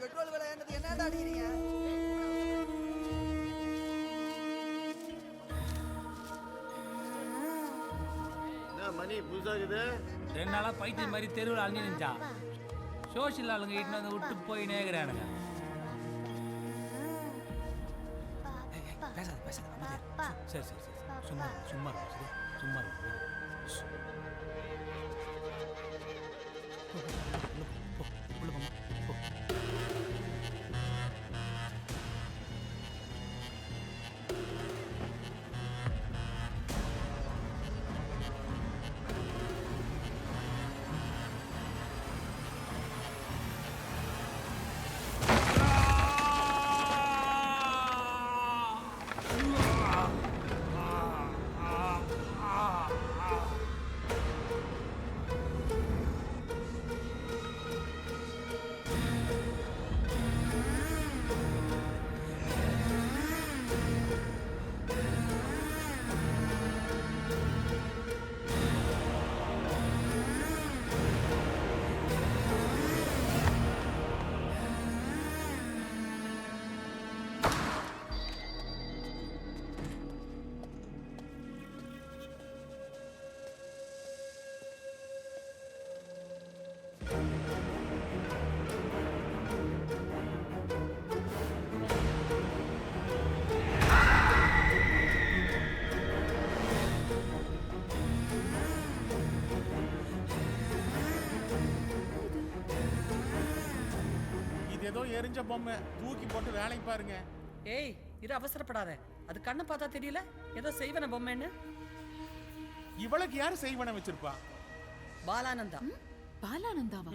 Petrol விலை என்னது என்னடா அடிக்கிறீங்க? மணி புதுசாகுது. 2 நாளா பைத்தியம் மாதிரி தெருவில் அழிஞ்சு நின்றா. சோசியல் ஆளுங்க இட்டு வந்து விட்டு போய் நேர்கிறானுங்க. பேசாத பேசாத. சரி சரி சரி சும்மா சும்மா சரி சும்மா ஏதோ எரிஞ்ச பொம்மை தூக்கி போட்டு வேலைக்கு பாருங்க. ஏய் இரு அவசரப்படாத. அது கண்ணை பார்த்தா தெரியல ஏதோ செய்வன பொம்மைன்னு. இவளுக்கு யாரு செய்வன வச்சிருப்பா? பாலானந்தா. பாலானந்தாவா?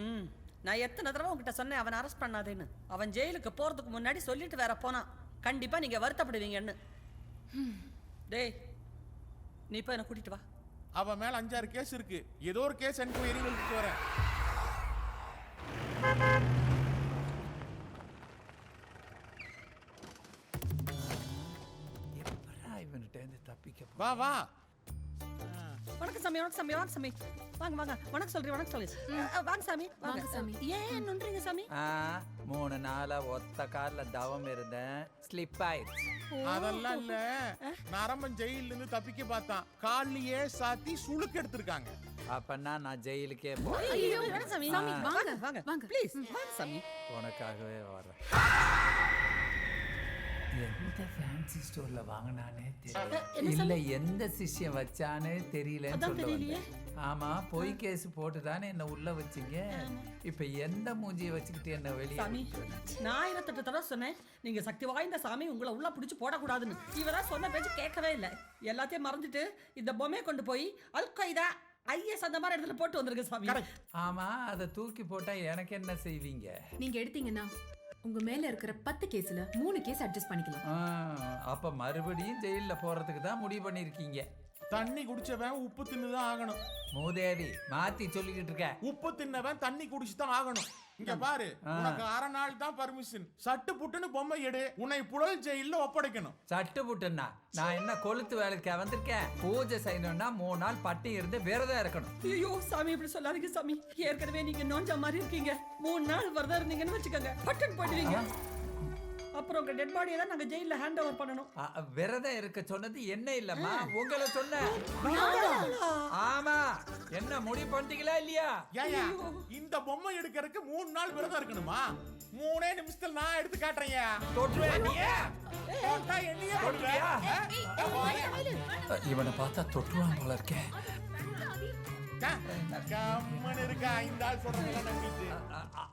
நான் எத்தனை தடவை உங்ககிட்ட சொன்னேன் அவன் அரெஸ்ட் பண்ணாதேன்னு. அவன் ஜெயிலுக்கு போறதுக்கு முன்னாடி சொல்லிட்டு வேற போனான். கண்டிப்பா நீங்க வருத்தப்படுவீங்கன்னு. டேய் நீ இப்ப என்ன கூட்டிட்டு வா. அவன் மேல 5-6 கேஸ் இருக்கு. ஏதோ ஒரு கேஸ் என்கொயரி எடுத்துட்டு வரேன். வா வா. வணக்கம் சாமி வணக்கம் சாமி வாங்க சாமி வாங்க வாங்க வணக்கம் சொல்றேன் வணக்கம் சொல்லி வாங்க சாமி வாங்க சாமி. ஏன் நொன்றீங்க சாமி? 3 நாளா ஒத்த கால்ல தவம் இருந்தேன், ஸ்லிப் ஆயிடுச்சு. அதெல்லாம் இல்ல, நரம்பன் ஜெயில இருந்து தப்பிக்க பார்த்தான், கால்லயே சாத்தி சுளுக்கு எடுத்திருக்காங்க. அப்பன்னா நான் ஜெயிலுக்கே சாமி வாங்க வாங்க வாங்க ப்ளீஸ் வாங்க சாமி. உனக்காகவே வரேன். எந்த ஃபேன்சி ஸ்டோர்ல வாங்கினானே தெரியல, இல்ல எந்த சிஷ்யம் வச்சானே தெரியலன்னு சொல்லுவாங்க. ஆமா பொய் கேஸ் போட்டு தானே என்ன உள்ள வச்சீங்க. இப்ப எந்த மூஞ்சியை வச்சுக்கிட்டு என்ன வெளியே? சாமி நான் 28 தடவை சொன்னேன் நீங்க சக்தி வாய்ந்த சாமி உங்களை உள்ள பிடிச்சு போடக்கூடாதுன்னு. இவரா சொன்ன பேச்சு கேட்கவே இல்லை. எல்லாத்தையும் மறந்துட்டு இந்த பொம்மையை கொண்டு போய் அல்கைதா ஐஎஸ் அந்த மாதிரி இடத்துல போட்டு வந்திருக்க சாமி. ஆமா அதை தூக்கி போட்டா எனக்கு என்ன செய்வீங்க? நீங்க எடுத்தீங்கன்னா உங்க மேல இருக்கிற 10 கேஸ்ல 3 கேஸ் அட்ஜஸ்ட் பண்ணிக்கலாம். அப்ப மறுபடியும் ஜெயில போறதுக்கு தான் முடிவு பண்ணிருக்கீங்க. தண்ணி குடிச்சவன் உப்பு தின்னுதான் ஆகணும். மூதேவி மாத்தி சொல்லிக்கிட்டு இருக்க. உப்பு தின்னவன் தண்ணி குடிச்சுதான் ஆகணும். இங்க பாரு, உனக்கு 1/2 நாள் தான் பர்மிஷன். சட்டு புட்டுன்னு பொம்மை எடு, உன்னை புழல் ஜெயில ஒப்படைக்கணும். சட்டு புட்டுன்னா நான் என்ன கொளுத்து வேலைக்கு வந்திருக்கேன்? பூஜை செய்யணும்னா 3 நாள் பட்டி இருந்து விரதம் இருக்கணும். ஐயோ சாமி இப்படி சொல்லாதீங்க சாமி. ஏற்கனவே நீங்க நோஞ்ச மாதிரி இருக்கீங்க. 3 நாள் விரதம் இருந்தீங்கன்னு வச்சுக்கோங்க, பட்டன் போயிடுவீங்க. அப்புறம் உங்க டெட் பாடியை தான் நாங்க ஜெயில ஹேண்ட் ஓவர் பண்ணணும். விரதம் இருக்க சொன்னது என்ன இல்லம்மா, உங்களை சொன்ன. ஆமா என்ன முடிவு பண்ணிட்டீங்களா இல்லையா? ஏயா இந்த பொம்மை எடுக்கிறதுக்கு 3 நாள் விரதம் இருக்கணுமா? 3 நிமிஷத்துல நான் எடுத்து காட்டுறேன். இவனை பார்த்தா தொற்றுவான் போல இருக்கேன்.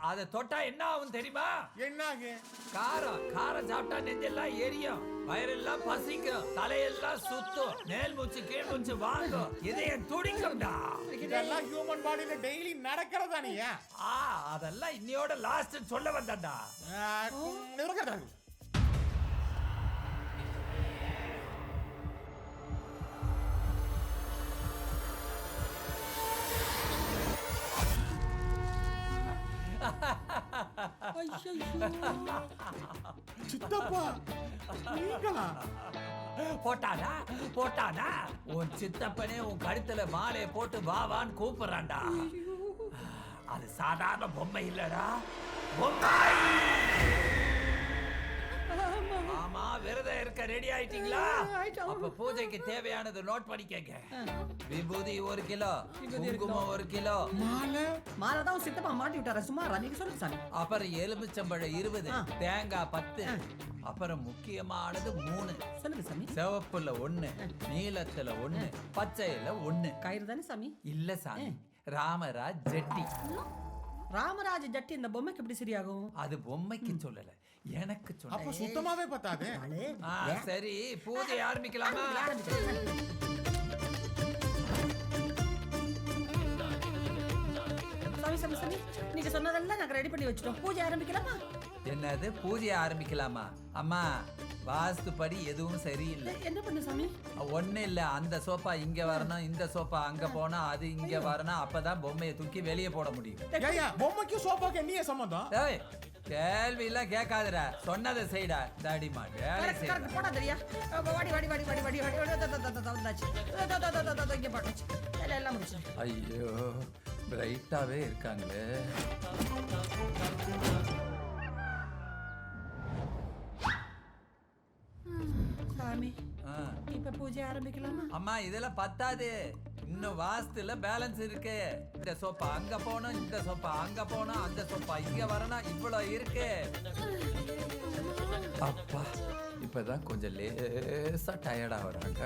அத தொட்டா என்ன ஆகும் தெரியுமா? என்ன ஆகும்? காரம் சாப்பிட்டா நெஞ்செல்லாம் எரியும், வயிறெல்லாம் பசிக்கும், தலையெல்லாம் சுத்தும், மேல் மூச்சு கீழ் மூச்சு வாங்கும், இதயம் துடிக்கும்டா. இதெல்லாம் ஹியூமன் பாடியில டெய்லி நடக்கிறதா? நீ அதெல்லாம் இன்னையோட லாஸ்ட் சொல்ல வந்தாடா. சித்தப்பா போட்டானா போட்டானா? உன் சித்தப்பனே உன் கழுத்துல மாலையை போட்டு வாவான்னு கூப்பிடுறான்டா. அது சாதாரண பொம்மை இல்லடா, ஆமா, விரதம் இருக்க ரெடி ஆயிட்டீங்களா? ஆயிட்டோம். அப்ப பூஜைக்கு தேவையானது நோட் பண்ணிக்கங்க. விபூதி 1 கிலோ, குங்குமம் 1 கிலோ, மாலை தான் சித்தப்பா மாட்டி விட்டார. சுமாரா நீங்க சொல்லுங்க சாமி. அப்புறம் எலுமிச்சம்பழம் 20, தேங்காய் 10, அப்புறம் முக்கியமானது 3. சொல்லுங்க சாமி. சிவப்புல 1, நீலத்துல 1, பச்சையில 1. கயிறு தானே சாமி? இல்ல சாமி, ராமராஜ் ஜெட்டி. ராமராஜ ஜட்டி இந்த பொம்மைக்கு எப்படி சரியாகும்? அது பொம்மைக்கு சொல்லல, எனக்கு அப்ப சொல்ல. சுத்தமாவே பத்தாது. சரி, பூஜை ஆரம்பிக்கலாமா? சாமி சாமி சாமி, நீங்க சொன்னதெல்லாம் நாங்க ரெடி பண்ணி வச்சிட்டோம். பூஜை ஆரம்பிக்கலாமா? என்னது, பூஜை ஆரம்பிக்கலாமா? அம்மா, வாஸ்துப்படி எதுவும் சரியில்லை. என்ன பண்ணு சாமி? ஒண்ணு இல்ல, அந்த சோஃபா இங்க வரணும், இந்த சோஃபா அங்க போனா, அது இங்க வரணும். அப்பதான் பொம்மையை தூக்கி வெளியே போட முடியும். ஏய்யா, பொம்மைக்கு சோஃபாக்கு என்ன சம்பந்தம்? ஏய், கேள்வி எல்லாம் கேட்காதடா, சொன்னதை செய்டா. தாடிமா, வேலை கரெக்ட் செய்யடா. கரெக்ட் போடா தெரியா. வாடி வாடி வாடி வாடி வாடி வாடி வந்தாச்சு. இங்க போட்டாச்சு. எல்லாம் முடிச்சு. ஐயோ, பிரைட்டாவே இருக்காங்களே. சாமி, ஆ. இப்ப பூஜை ஆரம்பிக்கலாமா? அம்மா, இதெல்லாம் பத்தாது, இன்னும் வாஸ்துல பேலன்ஸ் இருக்கு. இந்த சோப்பா அங்க போகணும், இந்த சோப்பா அங்க போகணும், அந்த சோப்பா இங்க வரணும், இவ்வளவு இருக்கு. அப்பா, இப்பதான் கொஞ்சம் லேசா டயர்டா வராங்க.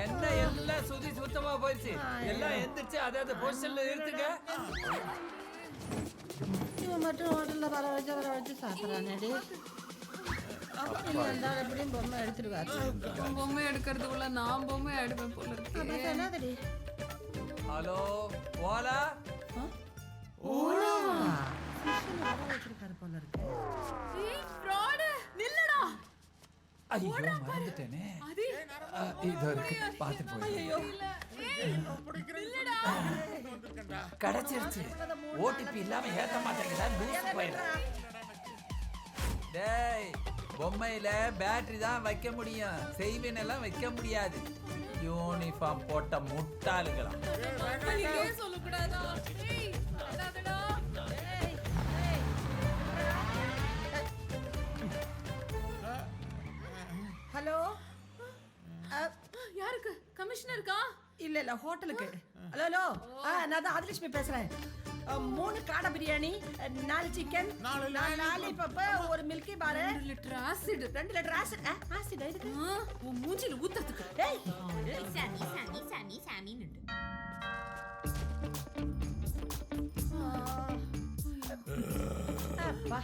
என்ன எல்லாம் சுத்தி சுத்தமா போயிடுச்சு. எல்லாம் எந்திரிச்சு அதாவது பொசிஷன்ல இருக்குங்க. இவன் மட்டும் ஹோட்டல்ல வர வச்சு சாப்பிட்றானே. எப்படியும் பொம்மை எடுத்துருவாரு. பொம்மை எடுக்கிறதுக்குள்ள நான் பொம்மை எடுப்பேன் போல இருக்கு. ஹலோ, ஓலா. வச்சிருக்காரு போல இருக்கு. நில்லடா. ஐயோ, மறந்துட்டேனே. இதோ இருக்கு, பாத்து போய். கிடைச்சிருச்சு. ஓடிபி இல்லாம ஏத்த மாட்டேங்குதா, லூஸ் போயிடும். டேய், பொம்மையில பேட்டரி தான் வைக்க முடியும், செய்வின் எல்லாம் வைக்க முடியாது. யூனிஃபார்ம் போட்ட முட்டாளுகளா. சொல்லக்கூடாதா? ஹலோ, யாருக்கு? கமிஷனருக்கா? இல்ல இல்ல ஹோட்டலுக்கு. ஹலோ ஹலோ, நான் தான் ஆதிலட்சுமி பேசுறேன். 3 காடை பிரியாணி, 4 சிக்கன், 4 லாலிபப், 1 மில்கி பார், 2 litre acid. 2 litre acid. Acid எதுக்கு? உன் மூஞ்சில ஊத்துறதுக்கு. ஏய், அப்பா,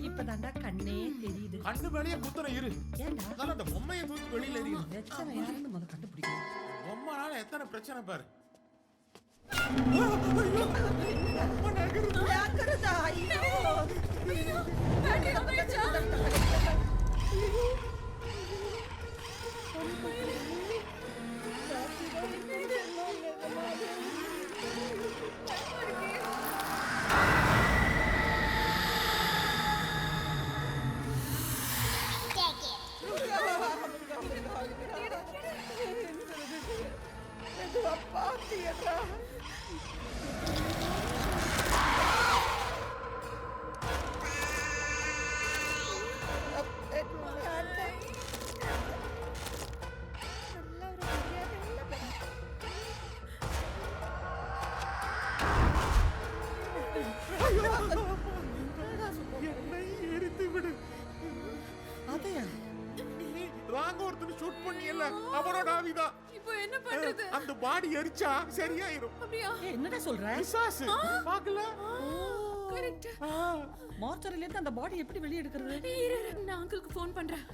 இப்பதான்டா கண்ணே தெரியுது. கண்ணு மேலேயே குத்துற இரு. ஏன்டா? அதனால அந்த பொம்மையை தூக்கி வெளியில எறியும். எத்தனை யாருன்னு முத கண்டுபிடிக்கணும். பொம்மைனால எத்தனை பிரச்சனை பாரு. யாக்குறதா? ஐயோ, பேட்டரி ஆயிடுச்சா? என்னை எரித்து விடு. அதையா? ராங்க ஒருத்தர் ஷூட் பண்ணியல்ல, அவரோட ஆவிதான். இப்போ என்ன பண்றது? அந்த பாடி எரிச்சா சரியாயிரும். அப்படியா? என்னடா சொல்ற? பிசாசு பாக்கல. கரெக்ட். மார்ச்சரில இருந்து அந்த பாடி எப்படி வெளிய எடுக்கிறது? நான் அங்கிளுக்கு ஃபோன் பண்றேன்.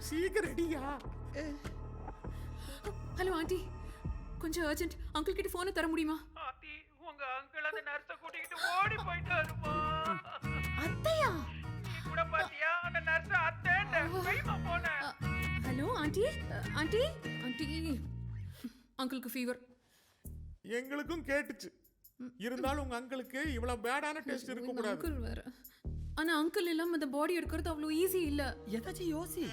சீக்கிரம் ரெடியா? ஹலோ ஆண்டி, கொஞ்சம் அர்ஜென்ட். அங்கிள் கிட்ட போனை தர முடியுமா? ஆத்தி, உங்க அங்கிள் அந்த நர்ஸை கூட்டிக்கிட்டு ஓடி போயிட்டாருமா. அத்தையா? நீ கூட பாத்தியா அந்த நர்ஸ் அத்தைன்னு கைமா போனேன். ஹலோ ஆண்டி, ஆண்டி, ஆண்டி, அங்கிளுக்கு ஃபீவர். எங்களுக்கும் கேட்டுச்சு. இருந்தாலும் உங்க அங்கிளுக்கு இவ்வளவு பேடான டெஸ்ட் இருக்க கூடாது. அங்கிள் வேற. ஆனா அங்கிள் இல்லாம அந்த பாடி எடுக்கிறது அவ்வளவு ஈஸி இல்ல. ஏதாச்சும் யோசி.